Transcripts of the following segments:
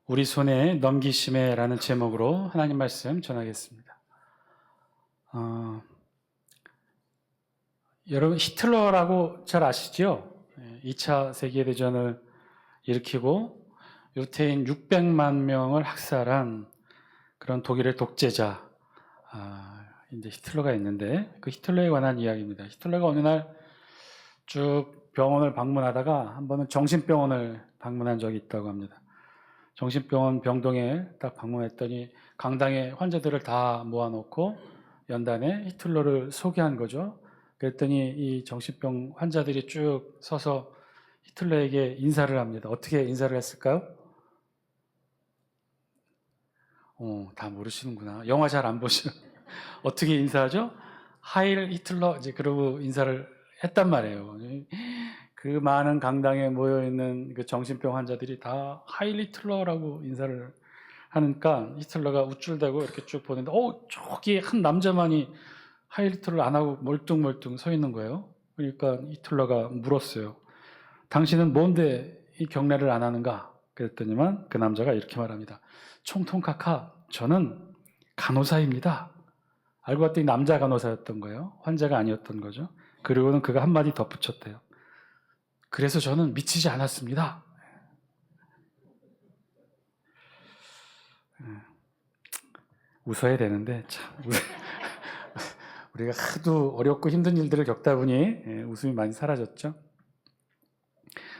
우리 손에 넘기심에라는 제목으로 하나님 말씀 전하겠습니다. 여러분 히틀러라고 잘 아시죠? 2차 세계대전을 일으키고 유태인 600만 명을 학살한 그런 독일의 독재자 이제 히틀러가 있는데, 그 히틀러에 관한 이야기입니다. 히틀러가 어느 날 쭉 병원을 방문하다가 한 번은 정신병원을 방문한 적이 있다고 합니다. 정신병원 병동에 딱 방문했더니 강당에 환자들을 다 모아놓고 연단에 히틀러를 소개한 거죠. 그랬더니 이 정신병 환자들이 쭉 서서 히틀러에게 인사를 합니다. 어떻게 인사를 했을까요? 다 모르시는구나. 영화 잘 안 보시는. 어떻게 인사하죠? 하일 히틀러, 이제 그러고 인사를 했단 말이에요. 그 많은 강당에 모여있는 그 정신병 환자들이 다 하일 히틀러라고 인사를 하니까 히틀러가 우쭐대고 이렇게 쭉 보는데, 저기 한 남자만이 하일 히틀러 안 하고 멀뚱멀뚱 서 있는 거예요. 그러니까 히틀러가 물었어요. 당신은 뭔데 이 경례를 안 하는가? 그랬더니만 그 남자가 이렇게 말합니다. 총통카카, 저는 간호사입니다. 알고 봤더니 남자 간호사였던 거예요. 환자가 아니었던 거죠. 그리고는 그가 한마디 덧붙였대요. 그래서 저는 미치지 않았습니다. 웃어야 되는데 참 우리가 하도 어렵고 힘든 일들을 겪다 보니 웃음이 많이 사라졌죠.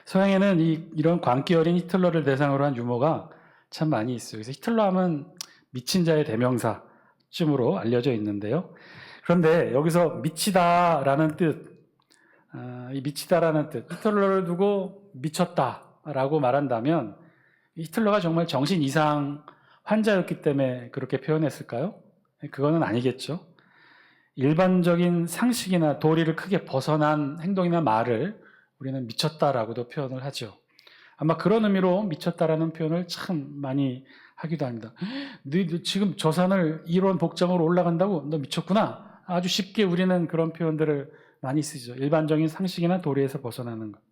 서양에는 이런 광기 어린 히틀러를 대상으로 한 유머가 참 많이 있어요. 그래서 히틀러 하면 미친 자의 대명사쯤으로 알려져 있는데요. 그런데 여기서 미치다라는 뜻, 이 미치다라는 뜻, 히틀러를 두고 미쳤다라고 말한다면 히틀러가 정말 정신 이상 환자였기 때문에 그렇게 표현했을까요? 그거는 아니겠죠. 일반적인 상식이나 도리를 크게 벗어난 행동이나 말을 우리는 미쳤다라고도 표현을 하죠. 아마 그런 의미로 미쳤다라는 표현을 참 많이 하기도 합니다. 너 지금 저 산을 1원 복장으로 올라간다고? 너 미쳤구나. 아주 쉽게 우리는 그런 표현들을 많이 쓰죠. 일반적인 상식이나 도리에서 벗어나는 것.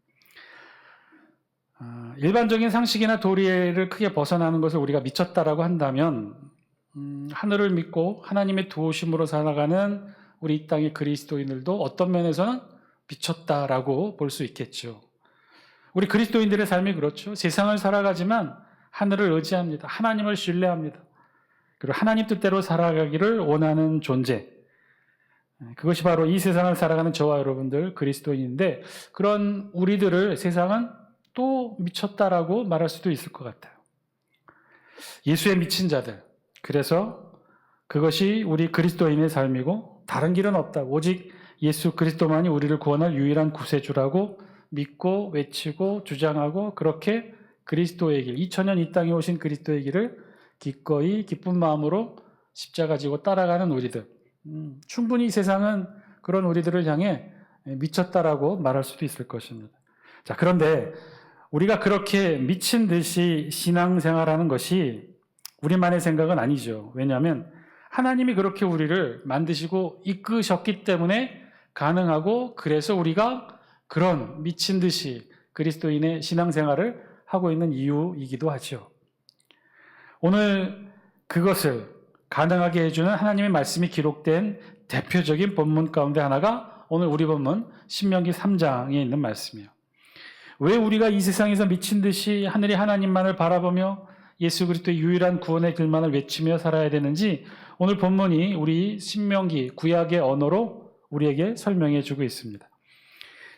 일반적인 상식이나 도리를 크게 벗어나는 것을 우리가 미쳤다라고 한다면 하늘을 믿고 하나님의 도우심으로 살아가는 우리 이 땅의 그리스도인들도 어떤 면에서는 미쳤다라고 볼 수 있겠죠. 우리 그리스도인들의 삶이 그렇죠. 세상을 살아가지만 하늘을 의지합니다. 하나님을 신뢰합니다. 그리고 하나님 뜻대로 살아가기를 원하는 존재. 그것이 바로 이 세상을 살아가는 저와 여러분들 그리스도인인데, 그런 우리들을 세상은 또 미쳤다라고 말할 수도 있을 것 같아요. 예수에 미친 자들. 그래서 그것이 우리 그리스도인의 삶이고 다른 길은 없다. 오직 예수 그리스도만이 우리를 구원할 유일한 구세주라고 믿고 외치고 주장하고, 그렇게 그리스도의 길, 2000년 이 땅에 오신 그리스도의 길을 기꺼이 기쁜 마음으로 십자가 지고 따라가는 우리들. 충분히 세상은 그런 우리들을 향해 미쳤다라고 말할 수도 있을 것입니다. 자, 그런데 우리가 그렇게 미친 듯이 신앙생활하는 것이 우리만의 생각은 아니죠. 왜냐하면 하나님이 그렇게 우리를 만드시고 이끄셨기 때문에 가능하고, 그래서 우리가 그런 미친 듯이 그리스도인의 신앙생활을 하고 있는 이유이기도 하죠. 오늘 그것을 가능하게 해주는 하나님의 말씀이 기록된 대표적인 본문 가운데 하나가 오늘 우리 본문 신명기 3장에 있는 말씀이에요. 왜 우리가 이 세상에서 미친 듯이 하늘의 하나님만을 바라보며 예수 그리스도의 유일한 구원의 길만을 외치며 살아야 되는지 오늘 본문이 우리 신명기 구약의 언어로 우리에게 설명해 주고 있습니다.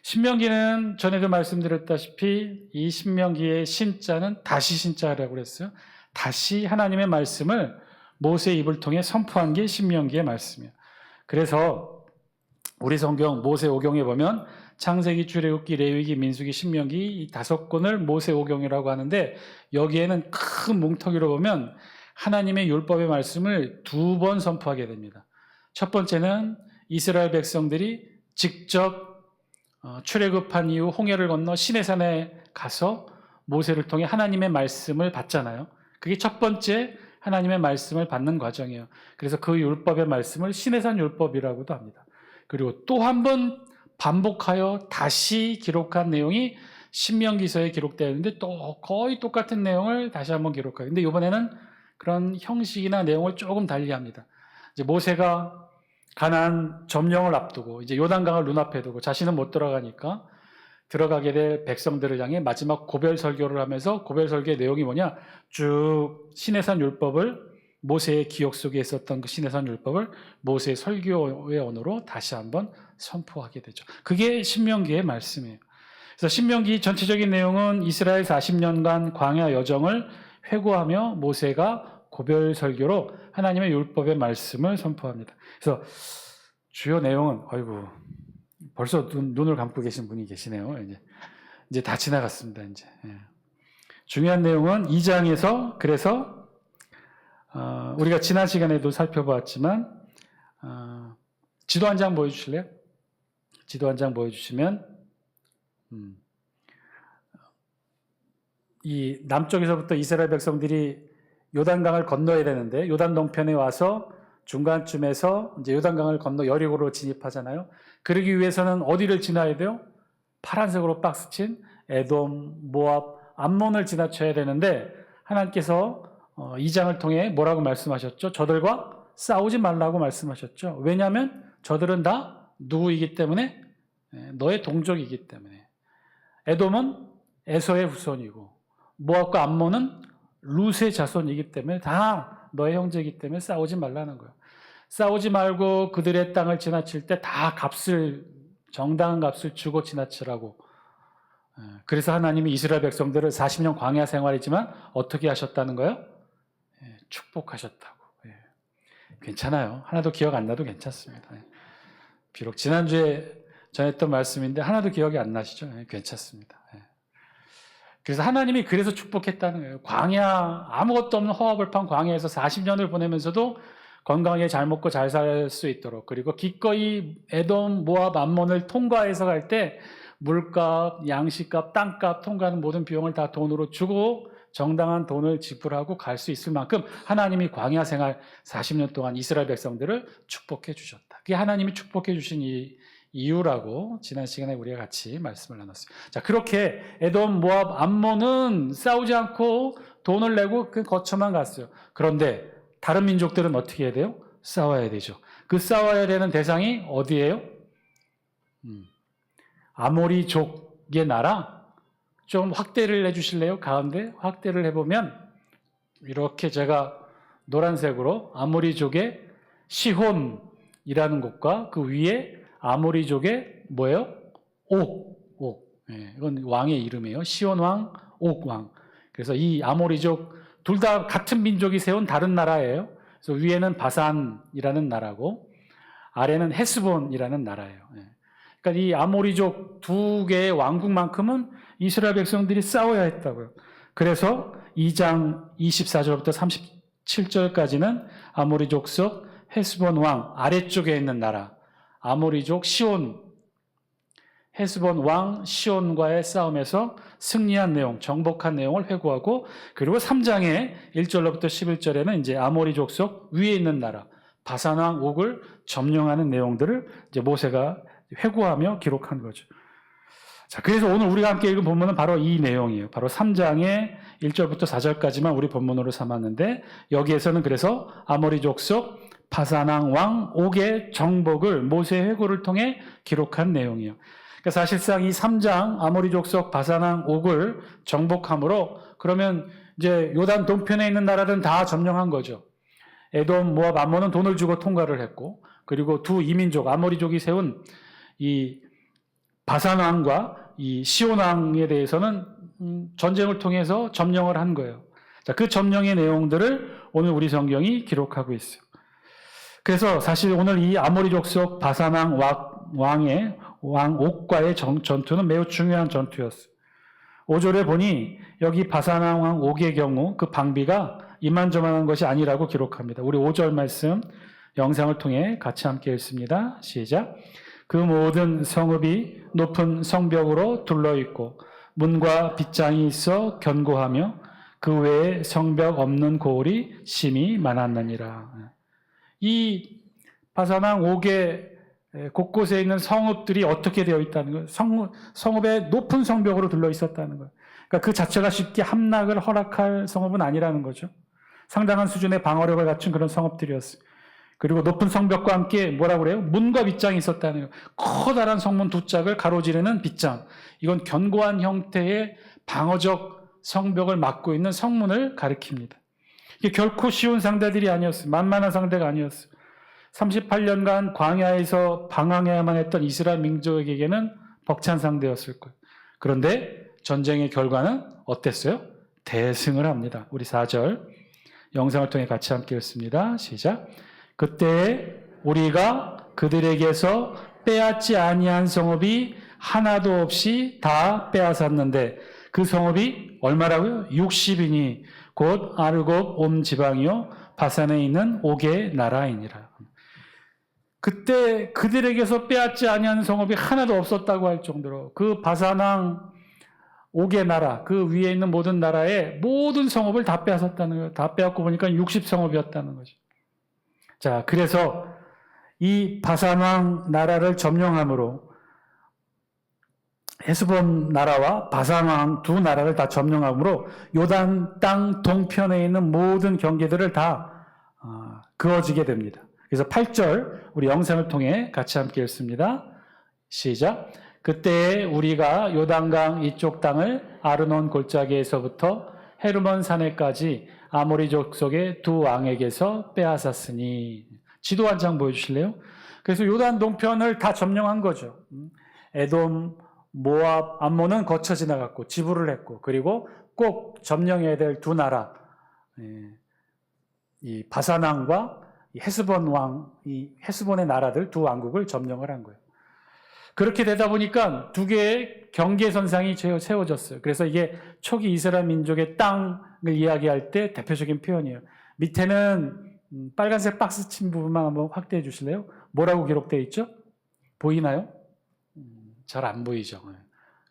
신명기는 전에도 말씀드렸다시피 이 신명기의 신자는 다시 신자라고 그랬어요. 다시 하나님의 말씀을 모세의 입을 통해 선포한 게 신명기의 말씀이에요. 그래서 우리 성경 모세오경에 보면 창세기, 출애굽기, 레위기, 민수기, 신명기 이 5권을 모세오경이라고 하는데, 여기에는 큰 뭉텅이로 보면 하나님의 율법의 말씀을 2번 선포하게 됩니다. 첫 번째는 이스라엘 백성들이 직접 출애굽한 이후 홍해를 건너 시내산에 가서 모세를 통해 하나님의 말씀을 받잖아요. 그게 첫 번째 하나님의 말씀을 받는 과정이에요. 그래서 그 율법의 말씀을 시내산 율법이라고도 합니다. 그리고 또 한 번 반복하여 다시 기록한 내용이 신명기서에 기록되어 있는데 또 거의 똑같은 내용을 다시 한번 기록해요. 근데 이번에는 그런 형식이나 내용을 조금 달리합니다. 이제 모세가 가나안 점령을 앞두고 이제 요단강을 눈앞에 두고 자신은 못 들어가니까 들어가게 될 백성들을 향해 마지막 고별 설교를 하면서 고별 설교의 내용이 뭐냐? 쭉 시내산 율법을 모세의 기억 속에 있었던 그 시내산 율법을 모세의 설교의 언어로 다시 한번 선포하게 되죠. 그게 신명기의 말씀이에요. 그래서 신명기 전체적인 내용은 이스라엘 40년간 광야 여정을 회고하며 모세가 고별 설교로 하나님의 율법의 말씀을 선포합니다. 그래서 주요 내용은 아이고 벌써 눈을 감고 계신 분이 계시네요. 이제 다 지나갔습니다. 이제 중요한 내용은 2장에서 그래서 우리가 지난 시간에도 살펴보았지만 지도 한 장 보여주실래요? 지도 한 장 보여주시면 이 남쪽에서부터 이스라엘 백성들이 요단강을 건너야 되는데 요단 동편에 와서 중간쯤에서 이제 요단강을 건너 여리고로 진입하잖아요. 그러기 위해서는 어디를 지나야 돼요? 파란색으로 박스친 에돔, 모압, 암몬을 지나쳐야 되는데 하나님께서 2장을 통해 뭐라고 말씀하셨죠? 저들과 싸우지 말라고 말씀하셨죠. 왜냐하면 저들은 다 누구이기 때문에? 너의 동족이기 때문에. 에돔은 에서의 후손이고 모압과 암몬은 룻의 자손이기 때문에 다 너의 형제이기 때문에 싸우지 말라는 거예요. 싸우지 말고 그들의 땅을 지나칠 때 다 정당한 값을 주고 지나치라고. 그래서 하나님이 이스라엘 백성들을 40년 광야 생활이지만 어떻게 하셨다는 거예요? 축복하셨다고. 괜찮아요. 하나도 기억 안 나도 괜찮습니다. 비록 지난주에 전했던 말씀인데 하나도 기억이 안 나시죠? 괜찮습니다. 그래서 하나님이 그래서 축복했다는 거예요. 광야, 아무것도 없는 허허벌판 광야에서 40년을 보내면서도 건강하게 잘 먹고 잘 살 수 있도록, 그리고 기꺼이 에돔, 모압, 암몬을 통과해서 갈 때 물값, 양식값, 땅값 통과하는 모든 비용을 다 돈으로 주고 정당한 돈을 지불하고 갈 수 있을 만큼 하나님이 광야 생활 40년 동안 이스라엘 백성들을 축복해 주셨다. 그게 하나님이 축복해 주신 이유라고 지난 시간에 우리가 같이 말씀을 나눴어요. 자, 그렇게 에돔, 모압, 암몬은 싸우지 않고 돈을 내고 그 거쳐만 갔어요. 그런데 다른 민족들은 어떻게 해야 돼요? 싸워야 되죠. 그 싸워야 되는 대상이 어디예요? 아모리족의 나라. 좀 확대를 해주실래요? 가운데 확대를 해보면 이렇게 제가 노란색으로 아모리족의 시혼이라는 곳과 그 위에 아모리족의 뭐예요? 옥. 이건 왕의 이름이에요. 시온 왕, 옥 왕. 그래서 이 아모리족 둘 다 같은 민족이 세운 다른 나라예요. 그래서 위에는 바산이라는 나라고 아래는 헤스본이라는 나라예요. 그러니까 이 아모리족 두 개의 왕국만큼은 이스라엘 백성들이 싸워야 했다고요. 그래서 2장 24절부터 37절까지는 아모리족 속 헤스본 왕 아래쪽에 있는 나라 아모리족 시온, 헤스본 왕 시온과의 싸움에서 승리한 내용, 정복한 내용을 회고하고, 그리고 3장의 1절로부터 11절에는 이제 아모리족 속 위에 있는 나라 바산 왕 옥을 점령하는 내용들을 이제 모세가 회고하며 기록한 거죠. 자, 그래서 오늘 우리가 함께 읽은 본문은 바로 이 내용이에요. 바로 3장의 1절부터 4절까지만 우리 본문으로 삼았는데, 여기에서는 그래서 아모리족 속 바산 왕 옥의 정복을 모세의 회고를 통해 기록한 내용이에요. 그러니까 사실상 이 3장 아모리족 속 바산 왕 옥을 정복함으로 그러면 이제 요단 동편에 있는 나라들은 다 점령한 거죠. 에돔, 모압, 암몬은 돈을 주고 통과를 했고, 그리고 두 이민족 아모리족이 세운 이 바산 왕과 이 시온 왕에 대해서는 전쟁을 통해서 점령을 한 거예요. 자, 그 점령의 내용들을 오늘 우리 성경이 기록하고 있어요. 그래서 사실 오늘 이 아모리족 속 바산 왕의 왕 옥과의 전투는 매우 중요한 전투였어요. 5절에 보니 여기 바산 왕 옥의 경우 그 방비가 이만저만한 것이 아니라고 기록합니다. 우리 5절 말씀 영상을 통해 같이 함께 읽습니다. 시작. 그 모든 성읍이 높은 성벽으로 둘러있고 문과 빗장이 있어 견고하며 그 외에 성벽 없는 고을이 심히 많았느니라. 이 바산 왕 옥의 곳곳에 있는 성읍들이 어떻게 되어 있다는 거예요. 성읍에 높은 성벽으로 둘러 있었다는 거예요. 그러니까 그 자체가 쉽게 함락을 허락할 성읍은 아니라는 거죠. 상당한 수준의 방어력을 갖춘 그런 성읍들이었어요. 그리고 높은 성벽과 함께 뭐라고 그래요? 문과 빗장이 있었다는 거예요. 커다란 성문 두 짝을 가로지르는 빗장. 이건 견고한 형태의 방어적 성벽을 막고 있는 성문을 가리킵니다. 이게 결코 쉬운 상대들이 아니었어요. 만만한 상대가 아니었어요. 38년간 광야에서 방황해야만 했던 이스라엘 민족에게는 벅찬 상대였을 거예요. 그런데 전쟁의 결과는 어땠어요? 대승을 합니다. 우리 4절 영상을 통해 같이 함께 읽습니다. 시작. 그때 우리가 그들에게서 빼앗지 아니한 성읍이 하나도 없이 다 빼앗았는데 그 성읍이 얼마라고요? 60이니 곧 아르곱 온 지방이요 바산에 있는 옥의 나라이니라. 그때 그들에게서 빼앗지 아니한 성읍이 하나도 없었다고 할 정도로 그 바산왕 옥의 나라, 그 위에 있는 모든 나라의 모든 성읍을 다 빼앗았다는 거예요. 다 빼앗고 보니까 60성읍이었다는 거죠. 자, 그래서 이 바산왕 나라를 점령함으로 헤스본 나라와 바산왕 두 나라를 다 점령함으로 요단 땅 동편에 있는 모든 경계들을 다 그어지게 됩니다. 그래서 8절 우리 영상을 통해 같이 함께 읽습니다. 시작. 그때 우리가 요단강 이쪽 땅을 아르논 골짜기에서부터 헤르몬 산에까지 아모리 족속의 두 왕에게서 빼앗았으니. 지도 한 장 보여주실래요? 그래서 요단 동편을 다 점령한 거죠. 에돔, 모압, 암몬은 거쳐 지나갔고 지불을 했고 그리고 꼭 점령해야 될 두 나라, 이 바산왕과 헤스본 왕, 이 헤스본의 나라들 두 왕국을 점령을 한 거예요. 그렇게 되다 보니까 두 개의 경계선상이 세워졌어요. 그래서 이게 초기 이스라엘 민족의 땅을 이야기할 때 대표적인 표현이에요. 밑에는 빨간색 박스 친 부분만 한번 확대해 주실래요? 뭐라고 기록되어 있죠? 보이나요? 잘 안 보이죠.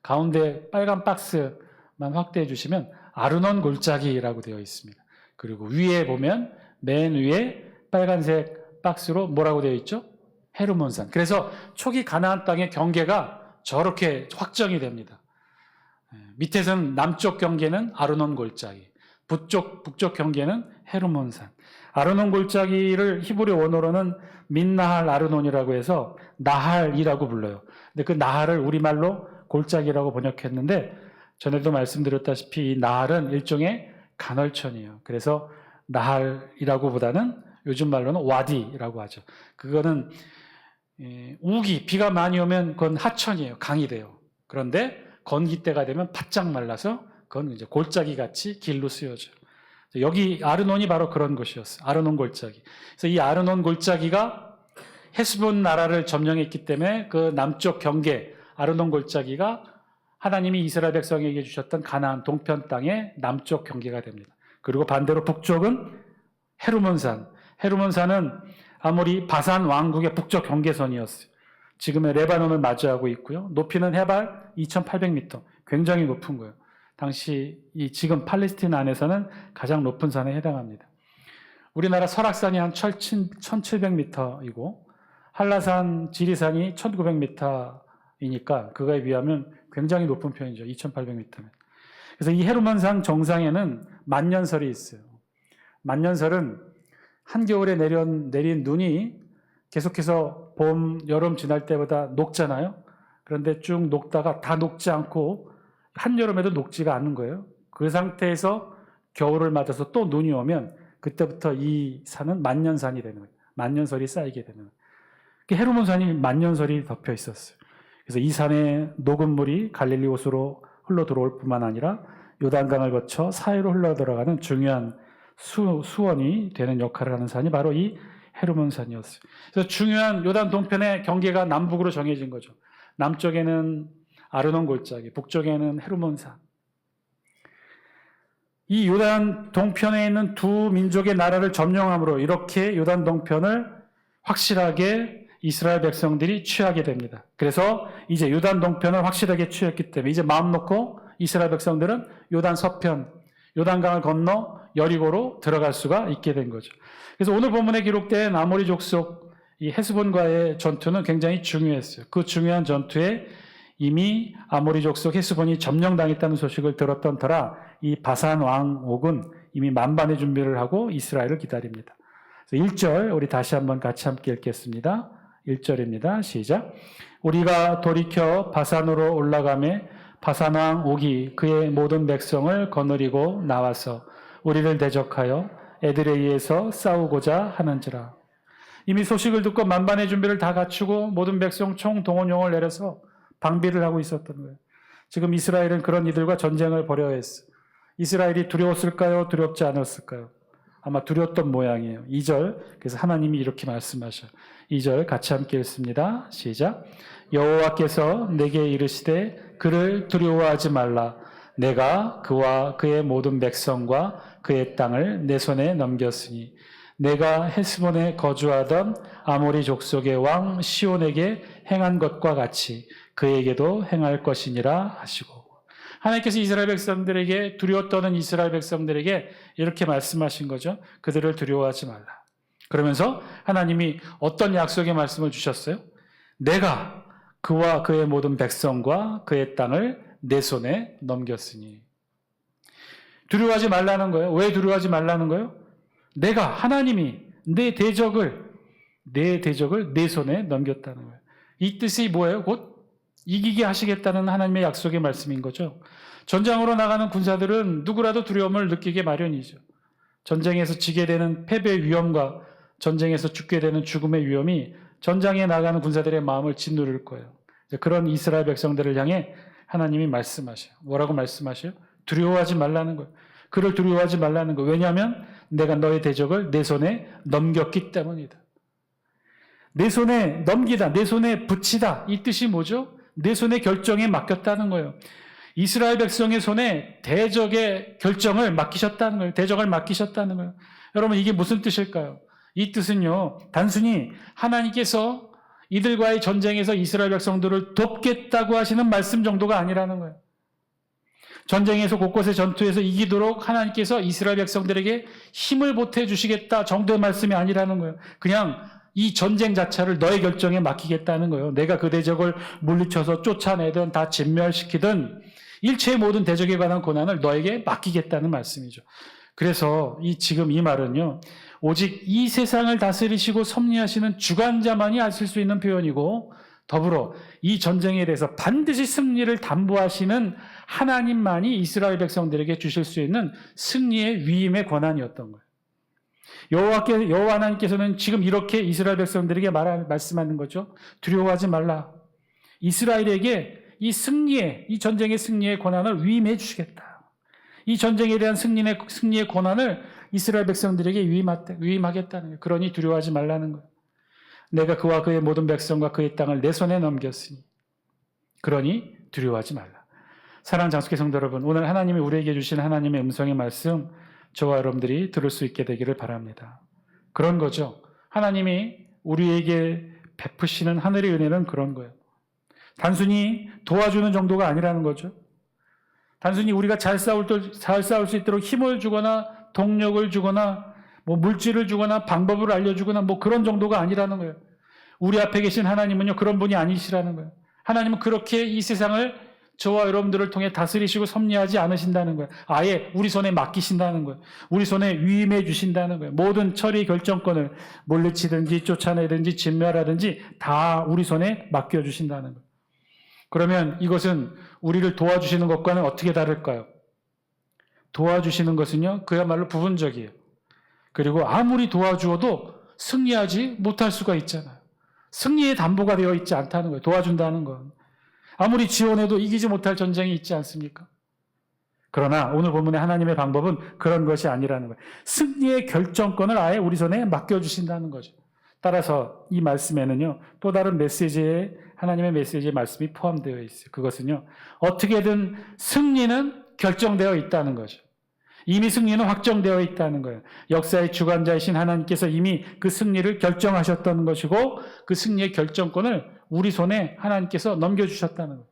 가운데 빨간 박스만 확대해 주시면 아르논 골짜기라고 되어 있습니다. 그리고 위에 보면 맨 위에 빨간색 박스로 뭐라고 되어 있죠? 헤르몬산. 그래서 초기 가나안 땅의 경계가 저렇게 확정이 됩니다. 밑에서는 남쪽 경계는 아르논 골짜기, 북쪽 경계는 헤르몬산. 아르논 골짜기를 히브리 원어로는 민나할 아르논이라고 해서 나할이라고 불러요. 근데 그 나할을 우리말로 골짜기라고 번역했는데 전에도 말씀드렸다시피 이 나할은 일종의 간헐천이에요. 그래서 나할이라고 보다는 요즘 말로는 와디라고 하죠. 그거는 우기, 비가 많이 오면 그건 하천이에요. 강이 돼요. 그런데 건기 때가 되면 바짝 말라서 그건 이제 골짜기 같이 길로 쓰여져요. 여기 아르논이 바로 그런 곳이었어요. 아르논 골짜기. 그래서 이 아르논 골짜기가 헤스본 나라를 점령했기 때문에 그 남쪽 경계 아르논 골짜기가 하나님이 이스라엘 백성에게 주셨던 가나안 동편 땅의 남쪽 경계가 됩니다. 그리고 반대로 북쪽은 헤르몬산. 헤르몬산은 아모리 바산 왕국의 북쪽 경계선이었어요. 지금의 레바논을 마주하고 있고요. 높이는 해발 2,800m. 굉장히 높은 거예요. 당시 지금 팔레스티나 안에서는 가장 높은 산에 해당합니다. 우리나라 설악산이 한 1,700m이고 한라산, 지리산이 1,900m이니까 그거에 비하면 굉장히 높은 편이죠. 2,800m면. 그래서 이 헤르몬산 정상에는 만년설이 있어요. 만년설은 한겨울에 내린 눈이 계속해서 봄, 여름 지날 때보다 녹잖아요. 그런데 쭉 녹다가 다 녹지 않고 한여름에도 녹지가 않는 거예요. 그 상태에서 겨울을 맞아서 또 눈이 오면 그때부터 이 산은 만년산이 되는 거예요. 만년설이 쌓이게 되는 거예요. 헤르몬산이 만년설이 덮여 있었어요. 그래서 이 산에 녹은 물이 갈릴리 호수로 흘러 들어올 뿐만 아니라 요단강을 거쳐 사해로 흘러 들어가는 중요한 수원이 되는 역할을 하는 산이 바로 이 헤르몬산이었어요. 그래서 중요한 요단 동편의 경계가 남북으로 정해진 거죠. 남쪽에는 아르논 골짜기, 북쪽에는 헤르몬산. 이 요단 동편에 있는 두 민족의 나라를 점령함으로 이렇게 요단 동편을 확실하게 이스라엘 백성들이 취하게 됩니다. 그래서 이제 요단 동편을 확실하게 취했기 때문에 이제 마음 놓고 이스라엘 백성들은 요단 서편, 요단강을 건너 여리고로 들어갈 수가 있게 된 거죠. 그래서 오늘 본문에 기록된 아모리 족속 이 헤스본과의 전투는 굉장히 중요했어요. 그 중요한 전투에 이미 아모리 족속 헤스본이 점령당했다는 소식을 들었던 터라 이 바산 왕 옥은 이미 만반의 준비를 하고 이스라엘을 기다립니다. 1절 우리 다시 한번 같이 함께 읽겠습니다. 1절입니다. 시작. 우리가 돌이켜 바산으로 올라가매 바산 왕 옥이 그의 모든 백성을 거느리고 나와서 우리를 대적하여 에드레이에서 싸우고자 하는지라. 이미 소식을 듣고 만반의 준비를 다 갖추고 모든 백성 총동원령을 내려서 방비를 하고 있었던 거예요. 지금 이스라엘은 그런 이들과 전쟁을 벌여야 했어요. 이스라엘이 두려웠을까요? 두렵지 않았을까요? 아마 두려웠던 모양이에요. 2절, 그래서 하나님이 이렇게 말씀하셔요. 2절 같이 함께 읽습니다. 시작. 여호와께서 내게 이르시되 그를 두려워하지 말라. 내가 그와 그의 모든 백성과 그의 땅을 내 손에 넘겼으니 내가 헤스본에 거주하던 아모리 족속의 왕 시온에게 행한 것과 같이 그에게도 행할 것이니라 하시고, 하나님께서 이스라엘 백성들에게 두려워 떠는 이스라엘 백성들에게 이렇게 말씀하신 거죠. 그들을 두려워하지 말라. 그러면서 하나님이 어떤 약속의 말씀을 주셨어요? 내가 그와 그의 모든 백성과 그의 땅을 내 손에 넘겼으니. 두려워하지 말라는 거예요. 왜 두려워하지 말라는 거예요? 내가 하나님이 내 대적을 내 손에 넘겼다는 거예요. 이 뜻이 뭐예요? 곧 이기게 하시겠다는 하나님의 약속의 말씀인 거죠. 전장으로 나가는 군사들은 누구라도 두려움을 느끼게 마련이죠. 전쟁에서 지게 되는 패배의 위험과 전쟁에서 죽게 되는 죽음의 위험이 전장에 나가는 군사들의 마음을 짓누를 거예요. 그런 이스라엘 백성들을 향해 하나님이 말씀하셔요. 뭐라고 말씀하셔요? 두려워하지 말라는 거예요. 그를 두려워하지 말라는 거예요. 왜냐하면 내가 너의 대적을 내 손에 넘겼기 때문이다. 내 손에 넘기다, 내 손에 붙이다. 이 뜻이 뭐죠? 내 손에 결정에 맡겼다는 거예요. 이스라엘 백성의 손에 대적의 결정을 맡기셨다는 거예요. 대적을 맡기셨다는 거예요. 여러분, 이게 무슨 뜻일까요? 이 뜻은요, 단순히 하나님께서 이들과의 전쟁에서 이스라엘 백성들을 돕겠다고 하시는 말씀 정도가 아니라는 거예요. 전쟁에서 곳곳의 전투에서 이기도록 하나님께서 이스라엘 백성들에게 힘을 보태주시겠다 정도의 말씀이 아니라는 거예요. 그냥 이 전쟁 자체를 너의 결정에 맡기겠다는 거예요. 내가 그 대적을 물리쳐서 쫓아내든 다 진멸시키든 일체의 모든 대적에 관한 고난을 너에게 맡기겠다는 말씀이죠. 그래서 지금 이 말은요, 오직 이 세상을 다스리시고 섭리하시는 주관자만이 하실 수 있는 표현이고, 더불어 이 전쟁에 대해서 반드시 승리를 담보하시는 하나님만이 이스라엘 백성들에게 주실 수 있는 승리의 위임의 권한이었던 거예요. 여호와 하나님께서는 지금 이렇게 이스라엘 백성들에게 말씀하는 거죠. 두려워하지 말라. 이스라엘에게 이 전쟁의 승리의 권한을 위임해 주시겠다. 이 전쟁에 대한 승리의 권한을 이스라엘 백성들에게 위임하겠다는 거예요. 그러니 두려워하지 말라는 거예요. 내가 그와 그의 모든 백성과 그의 땅을 내 손에 넘겼으니 그러니 두려워하지 말라. 사랑하는 장숙회 성도 여러분, 오늘 하나님이 우리에게 주신 하나님의 음성의 말씀, 저와 여러분들이 들을 수 있게 되기를 바랍니다. 그런 거죠. 하나님이 우리에게 베푸시는 하늘의 은혜는 그런 거예요. 단순히 도와주는 정도가 아니라는 거죠. 단순히 우리가 잘 싸울 수 있도록 힘을 주거나 동력을 주거나 물질을 주거나 방법을 알려주거나 그런 정도가 아니라는 거예요. 우리 앞에 계신 하나님은요, 그런 분이 아니시라는 거예요. 하나님은 그렇게 이 세상을 저와 여러분들을 통해 다스리시고 섭리하지 않으신다는 거예요. 아예 우리 손에 맡기신다는 거예요. 우리 손에 위임해 주신다는 거예요. 모든 처리 결정권을 물리치든지 쫓아내든지 진멸하든지 다 우리 손에 맡겨주신다는 거예요. 그러면 이것은 우리를 도와주시는 것과는 어떻게 다를까요? 도와주시는 것은요, 그야말로 부분적이에요. 그리고 아무리 도와주어도 승리하지 못할 수가 있잖아요. 승리의 담보가 되어 있지 않다는 거예요. 도와준다는 건. 아무리 지원해도 이기지 못할 전쟁이 있지 않습니까? 그러나 오늘 본문의 하나님의 방법은 그런 것이 아니라는 거예요. 승리의 결정권을 아예 우리 손에 맡겨주신다는 거죠. 따라서 이 말씀에는요, 또 다른 하나님의 메시지의 말씀이 포함되어 있어요. 그것은요, 어떻게든 승리는 결정되어 있다는 거죠. 이미 승리는 확정되어 있다는 거예요. 역사의 주관자이신 하나님께서 이미 그 승리를 결정하셨다는 것이고, 그 승리의 결정권을 우리 손에 하나님께서 넘겨주셨다는 거예요.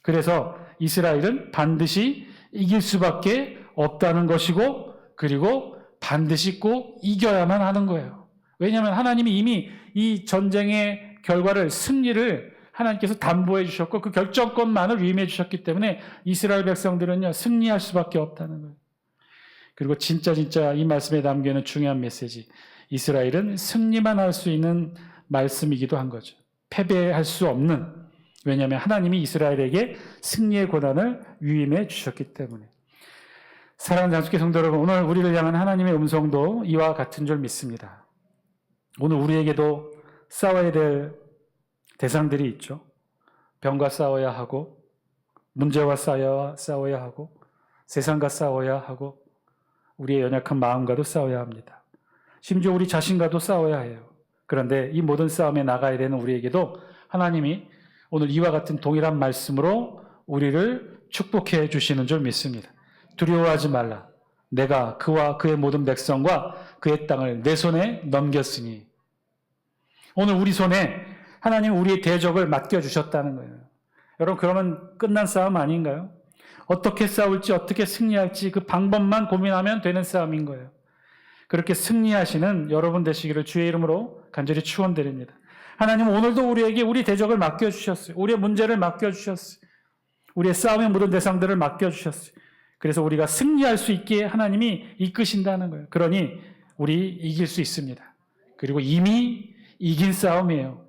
그래서 이스라엘은 반드시 이길 수밖에 없다는 것이고, 그리고 반드시 꼭 이겨야만 하는 거예요. 왜냐하면 하나님이 이미 이 전쟁의 결과를, 승리를 하나님께서 담보해 주셨고 그 결정권만을 위임해 주셨기 때문에 이스라엘 백성들은요, 승리할 수밖에 없다는 거예요. 그리고 진짜 이 말씀에 담겨있는 중요한 메시지, 이스라엘은 승리만 할 수 있는 말씀이기도 한 거죠. 패배할 수 없는, 왜냐하면 하나님이 이스라엘에게 승리의 권한을 위임해 주셨기 때문에. 사랑하는 장수교 성도 여러분, 오늘 우리를 향한 하나님의 음성도 이와 같은 줄 믿습니다. 오늘 우리에게도 싸워야 될 대상들이 있죠. 병과 싸워야 하고, 문제와 싸워야 하고, 세상과 싸워야 하고, 우리의 연약한 마음과도 싸워야 합니다. 심지어 우리 자신과도 싸워야 해요. 그런데 이 모든 싸움에 나가야 되는 우리에게도 하나님이 오늘 이와 같은 동일한 말씀으로 우리를 축복해 주시는 줄 믿습니다. 두려워하지 말라. 내가 그와 그의 모든 백성과 그의 땅을 내 손에 넘겼으니. 오늘 우리 손에 하나님 우리의 대적을 맡겨주셨다는 거예요. 여러분, 그러면 끝난 싸움 아닌가요? 어떻게 싸울지, 어떻게 승리할지 그 방법만 고민하면 되는 싸움인 거예요. 그렇게 승리하시는 여러분 되시기를 주의 이름으로 간절히 축원드립니다. 하나님은 오늘도 우리에게 우리 대적을 맡겨주셨어요. 우리의 문제를 맡겨주셨어요. 우리의 싸움의 모든 대상들을 맡겨주셨어요. 그래서 우리가 승리할 수 있게 하나님이 이끄신다는 거예요. 그러니 우리 이길 수 있습니다. 그리고 이미 이긴 싸움이에요.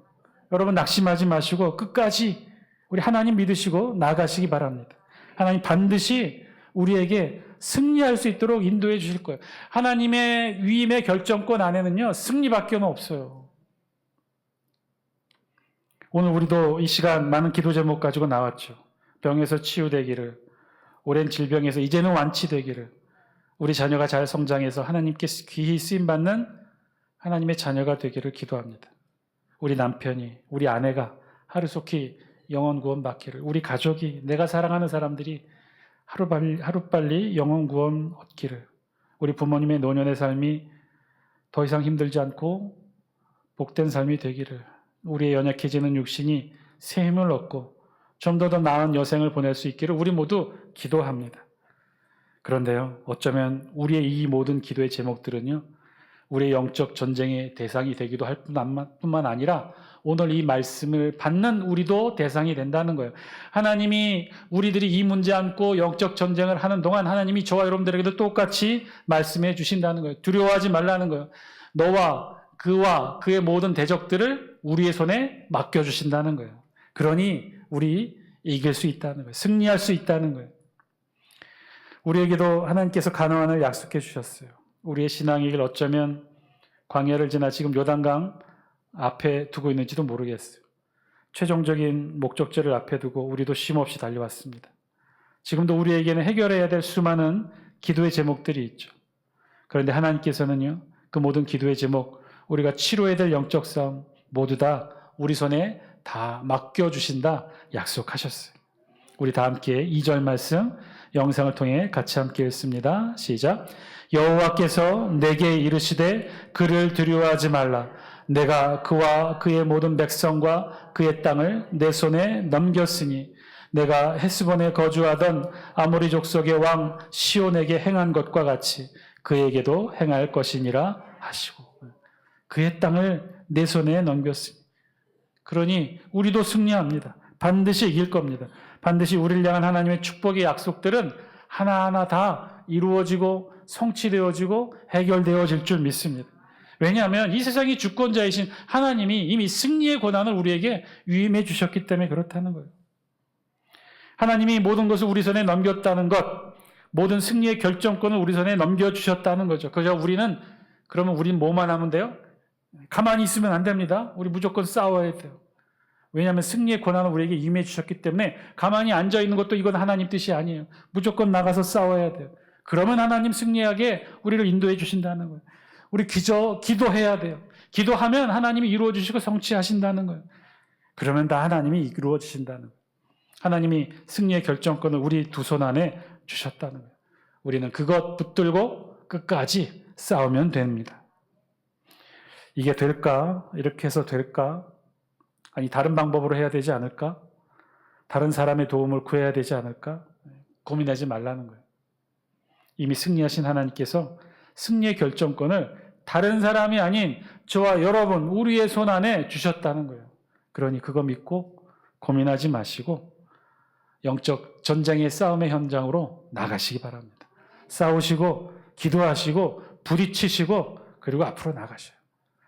여러분, 낙심하지 마시고 끝까지 우리 하나님 믿으시고 나가시기 바랍니다. 하나님 반드시 우리에게 승리할 수 있도록 인도해 주실 거예요. 하나님의 위임의 결정권 안에는요, 승리밖에 없어요. 오늘 우리도 이 시간 많은 기도 제목 가지고 나왔죠. 병에서 치유되기를, 오랜 질병에서 이제는 완치되기를, 우리 자녀가 잘 성장해서 하나님께 귀히 쓰임받는 하나님의 자녀가 되기를 기도합니다. 우리 남편이, 우리 아내가 하루속히 영혼 구원 받기를, 우리 가족이, 내가 사랑하는 사람들이 하루빨리 영혼 구원 얻기를, 우리 부모님의 노년의 삶이 더 이상 힘들지 않고 복된 삶이 되기를, 우리의 연약해지는 육신이 새 힘을 얻고 좀 더 나은 여생을 보낼 수 있기를 우리 모두 기도합니다. 그런데요, 어쩌면 우리의 이 모든 기도의 제목들은요, 우리의 영적 전쟁의 대상이 되기도 할 뿐만 아니라 오늘 이 말씀을 받는 우리도 대상이 된다는 거예요. 하나님이 우리들이 이 문제 안고 영적 전쟁을 하는 동안 하나님이 저와 여러분들에게도 똑같이 말씀해 주신다는 거예요. 두려워하지 말라는 거예요. 너와 그의 모든 대적들을 우리의 손에 맡겨주신다는 거예요. 그러니 우리 이길 수 있다는 거예요. 승리할 수 있다는 거예요. 우리에게도 하나님께서 가나안을 약속해 주셨어요. 우리의 신앙의 길 어쩌면 광야를 지나 지금 요단강 앞에 두고 있는지도 모르겠어요. 최종적인 목적지를 앞에 두고 우리도 쉼없이 달려왔습니다. 지금도 우리에게는 해결해야 될 수많은 기도의 제목들이 있죠. 그런데 하나님께서는요, 그 모든 기도의 제목, 우리가 치료해야 될 영적 싸움 모두 다 우리 손에 다 맡겨주신다 약속하셨어요. 우리 다 함께 2절 말씀 영상을 통해 같이 함께 읽습니다. 시작. 여호와께서 내게 이르시되 그를 두려워하지 말라. 내가 그와 그의 모든 백성과 그의 땅을 내 손에 넘겼으니 내가 헤스본에 거주하던 아모리 족속의 왕 시온에게 행한 것과 같이 그에게도 행할 것이니라 하시고, 그의 땅을 내 손에 넘겼으니, 그러니 우리도 승리합니다. 반드시 이길 겁니다. 반드시 우리를 향한 하나님의 축복의 약속들은 하나하나 다 이루어지고 성취되어지고 해결되어질 줄 믿습니다. 왜냐하면 이 세상의 주권자이신 하나님이 이미 승리의 권한을 우리에게 위임해 주셨기 때문에 그렇다는 거예요. 하나님이 모든 것을 우리 손에 넘겼다는 것, 모든 승리의 결정권을 우리 손에 넘겨주셨다는 거죠. 그러면 우리는 뭐만 하면 돼요? 가만히 있으면 안 됩니다. 우리 무조건 싸워야 돼요. 왜냐하면 승리의 권한을 우리에게 임해 주셨기 때문에 가만히 앉아있는 것도 이건 하나님 뜻이 아니에요. 무조건 나가서 싸워야 돼요. 그러면 하나님 승리하게 우리를 인도해 주신다는 거예요. 우리 기도해야 돼요. 기도하면 하나님이 이루어 주시고 성취하신다는 거예요. 그러면 다 하나님이 이루어 주신다는 거예요. 하나님이 승리의 결정권을 우리 두 손 안에 주셨다는 거예요. 우리는 그것 붙들고 끝까지 싸우면 됩니다. 이게 될까? 이렇게 해서 될까? 아니, 다른 방법으로 해야 되지 않을까? 다른 사람의 도움을 구해야 되지 않을까? 고민하지 말라는 거예요. 이미 승리하신 하나님께서 승리의 결정권을 다른 사람이 아닌 저와 여러분, 우리의 손 안에 주셨다는 거예요. 그러니 그거 믿고 고민하지 마시고 영적 전쟁의 싸움의 현장으로 나가시기 바랍니다. 싸우시고 기도하시고 부딪히시고 그리고 앞으로 나가셔요.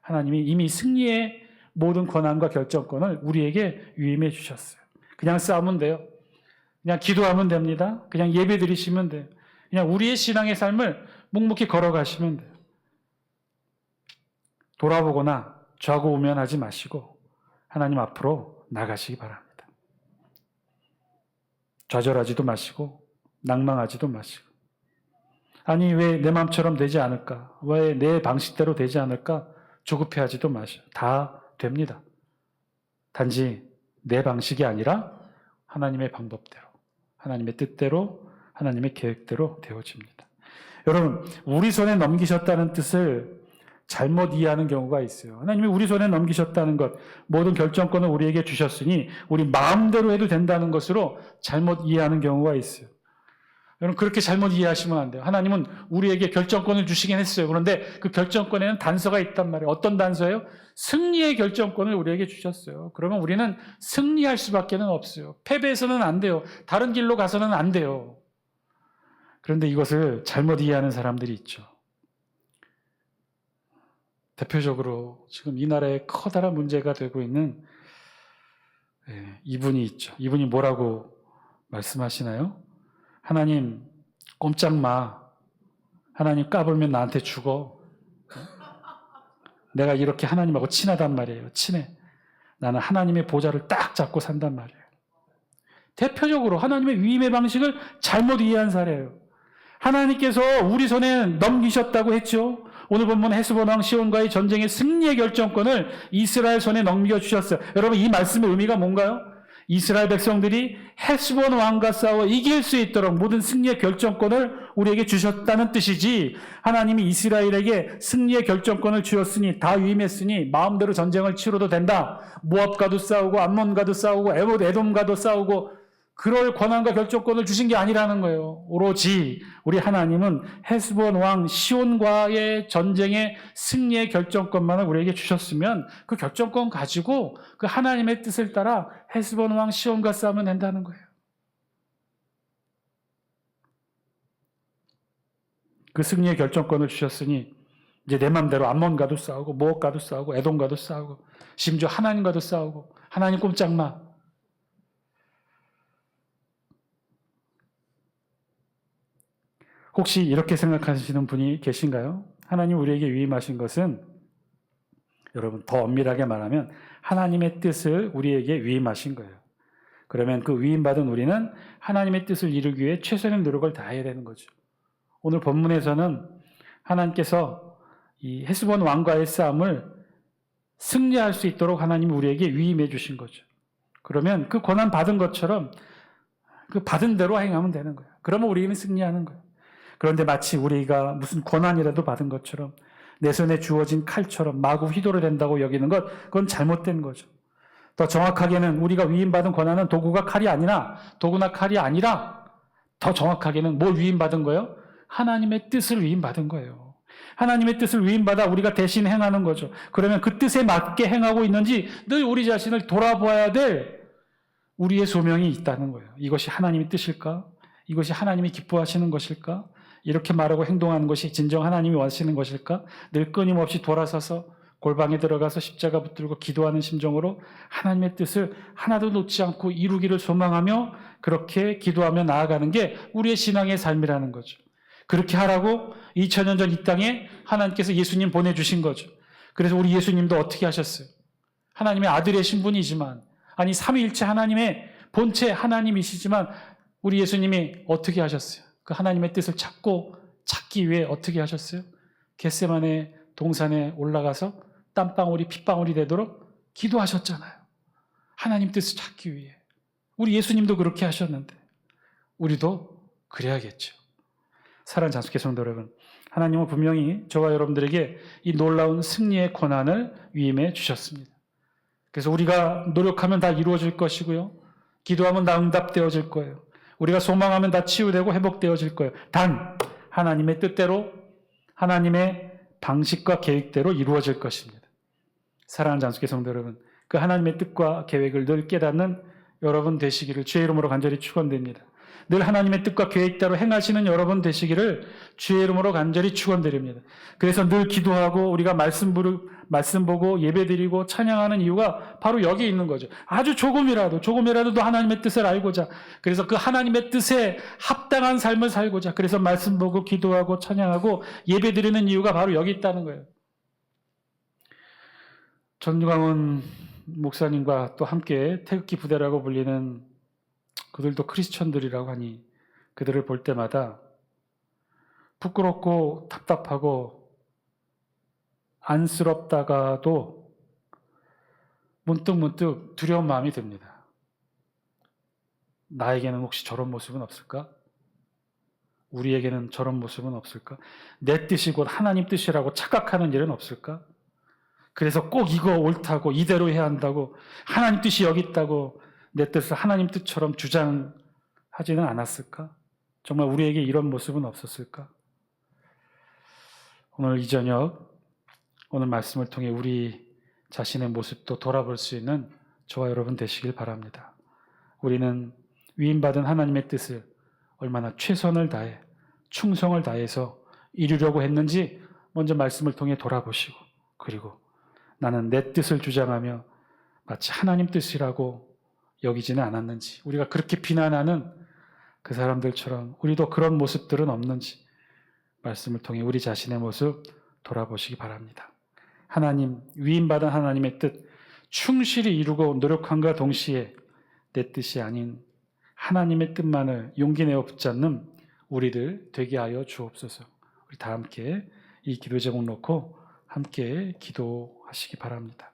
하나님이 이미 승리의 모든 권한과 결정권을 우리에게 위임해 주셨어요. 그냥 싸우면 돼요. 그냥 기도하면 됩니다. 그냥 예배 드리시면 돼요. 그냥 우리의 신앙의 삶을 묵묵히 걸어가시면 돼요. 돌아보거나 좌고우면하지 마시고 하나님 앞으로 나가시기 바랍니다. 좌절하지도 마시고 낭망하지도 마시고 아니 왜 내 마음처럼 되지 않을까? 왜 내 방식대로 되지 않을까? 조급해하지도 마시고 다 됩니다. 단지 내 방식이 아니라 하나님의 방법대로, 하나님의 뜻대로, 하나님의 계획대로 되어집니다. 여러분, 우리 손에 넘기셨다는 뜻을 잘못 이해하는 경우가 있어요. 하나님이 우리 손에 넘기셨다는 것, 모든 결정권을 우리에게 주셨으니 우리 마음대로 해도 된다는 것으로 잘못 이해하는 경우가 있어요. 여러분, 그렇게 잘못 이해하시면 안 돼요. 하나님은 우리에게 결정권을 주시긴 했어요. 그런데 그 결정권에는 단서가 있단 말이에요. 어떤 단서예요? 승리의 결정권을 우리에게 주셨어요. 그러면 우리는 승리할 수밖에 없어요. 패배해서는 안 돼요. 다른 길로 가서는 안 돼요. 그런데 이것을 잘못 이해하는 사람들이 있죠. 대표적으로 지금 이 나라에 커다란 문제가 되고 있는 이분이 있죠. 이분이 뭐라고 말씀하시나요? 하나님 꼼짝 마. 하나님 까불면 나한테 죽어. 내가 이렇게 하나님하고 친하단 말이에요. 친해. 나는 하나님의 보좌를 딱 잡고 산단 말이에요. 대표적으로 하나님의 위임의 방식을 잘못 이해한 사례예요. 하나님께서 우리 손에 넘기셨다고 했죠. 오늘 본문 헤스본 왕 시온과의 전쟁의 승리의 결정권을 이스라엘 손에 넘겨주셨어요. 여러분, 이 말씀의 의미가 뭔가요? 이스라엘 백성들이 헤스본 왕과 싸워 이길 수 있도록 모든 승리의 결정권을 우리에게 주셨다는 뜻이지, 하나님이 이스라엘에게 승리의 결정권을 주었으니 다 위임했으니 마음대로 전쟁을 치러도 된다, 모압과도 싸우고 암몬과도 싸우고 에돔과도 싸우고 그럴 권한과 결정권을 주신 게 아니라는 거예요. 오로지 우리 하나님은 헤스본 왕 시온과의 전쟁의 승리의 결정권만을 우리에게 주셨으면 그 결정권 가지고 그 하나님의 뜻을 따라 헤스본 왕 시온과 싸우면 된다는 거예요. 그 승리의 결정권을 주셨으니 이제 내 맘대로 암몬과도 싸우고 모압과도 싸우고 에돔과도 싸우고 심지어 하나님과도 싸우고 하나님 꼼짝마. 혹시 이렇게 생각하시는 분이 계신가요? 하나님 우리에게 위임하신 것은, 여러분 더 엄밀하게 말하면 하나님의 뜻을 우리에게 위임하신 거예요. 그러면 그 위임받은 우리는 하나님의 뜻을 이루기 위해 최선의 노력을 다해야 되는 거죠. 오늘 본문에서는 하나님께서 이 헤스본 왕과의 싸움을 승리할 수 있도록 하나님이 우리에게 위임해 주신 거죠. 그러면 그 권한 받은 것처럼 그 받은 대로 행하면 되는 거예요. 그러면 우리는 승리하는 거예요. 그런데 마치 우리가 무슨 권한이라도 받은 것처럼 내 손에 주어진 칼처럼 마구 휘도려 된다고 여기는 것, 그건 잘못된 거죠. 더 정확하게는 우리가 위임받은 권한은 도구나 칼이 아니라 더 정확하게는 뭘 위임받은 거예요? 하나님의 뜻을 위임받은 거예요. 하나님의 뜻을 위임받아 우리가 대신 행하는 거죠. 그러면 그 뜻에 맞게 행하고 있는지 늘 우리 자신을 돌아보아야 될 우리의 소명이 있다는 거예요. 이것이 하나님의 뜻일까? 이것이 하나님이 기뻐하시는 것일까? 이렇게 말하고 행동하는 것이 진정 하나님이 원하시는 것일까? 늘 끊임없이 돌아서서 골방에 들어가서 십자가 붙들고 기도하는 심정으로 하나님의 뜻을 하나도 놓지 않고 이루기를 소망하며 그렇게 기도하며 나아가는 게 우리의 신앙의 삶이라는 거죠. 그렇게 하라고 2000년 전 이 땅에 하나님께서 예수님 보내주신 거죠. 그래서 우리 예수님도 어떻게 하셨어요? 하나님의 아들의 신분이지만, 아니 삼위일체 하나님의 본체 하나님이시지만 우리 예수님이 어떻게 하셨어요? 그 하나님의 뜻을 찾기 위해 어떻게 하셨어요? 겟세마네 동산에 올라가서 땀방울이 핏방울이 되도록 기도하셨잖아요. 하나님 뜻을 찾기 위해. 우리 예수님도 그렇게 하셨는데 우리도 그래야겠죠. 사랑하는 장수교 성도 여러분, 하나님은 분명히 저와 여러분들에게 이 놀라운 승리의 권한을 위임해 주셨습니다. 그래서 우리가 노력하면 다 이루어질 것이고요, 기도하면 다 응답되어질 거예요. 우리가 소망하면 다 치유되고 회복되어질 거예요. 단 하나님의 뜻대로, 하나님의 방식과 계획대로 이루어질 것입니다. 사랑하는 장수교 성도 여러분, 그 하나님의 뜻과 계획을 늘 깨닫는 여러분 되시기를 주의 이름으로 간절히 축원드립니다. 늘 하나님의 뜻과 계획대로 행하시는 여러분 되시기를 주의 이름으로 간절히 축원드립니다. 그래서 늘 기도하고 우리가 말씀 보고 예배드리고 찬양하는 이유가 바로 여기 있는 거죠. 아주 조금이라도 하나님의 뜻을 알고자, 그래서 그 하나님의 뜻에 합당한 삶을 살고자, 그래서 말씀 보고 기도하고 찬양하고 예배드리는 이유가 바로 여기 있다는 거예요. 전광훈 목사님과 또 함께 태극기 부대라고 불리는 그들도 크리스천들이라고 하니 그들을 볼 때마다 부끄럽고 답답하고 안쓰럽다가도 문득 두려운 마음이 듭니다. 나에게는 혹시 저런 모습은 없을까? 우리에게는 저런 모습은 없을까? 내 뜻이 곧 하나님 뜻이라고 착각하는 일은 없을까? 그래서 꼭 이거 옳다고 이대로 해야 한다고 하나님 뜻이 여기 있다고 내 뜻을 하나님 뜻처럼 주장하지는 않았을까? 정말 우리에게 이런 모습은 없었을까? 오늘 이 저녁 오늘 말씀을 통해 우리 자신의 모습도 돌아볼 수 있는 저와 여러분 되시길 바랍니다. 우리는 위임받은 하나님의 뜻을 얼마나 최선을 다해 충성을 다해서 이루려고 했는지 먼저 말씀을 통해 돌아보시고, 그리고 나는 내 뜻을 주장하며 마치 하나님 뜻이라고 여기지는 않았는지, 우리가 그렇게 비난하는 그 사람들처럼 우리도 그런 모습들은 없는지 말씀을 통해 우리 자신의 모습 돌아보시기 바랍니다. 하나님, 위임받은 하나님의 뜻 충실히 이루고 노력함과 동시에 내 뜻이 아닌 하나님의 뜻만을 용기 내어 붙잡는 우리들 되게 하여 주옵소서. 우리 다 함께 이 기도 제목 놓고 함께 기도하시기 바랍니다.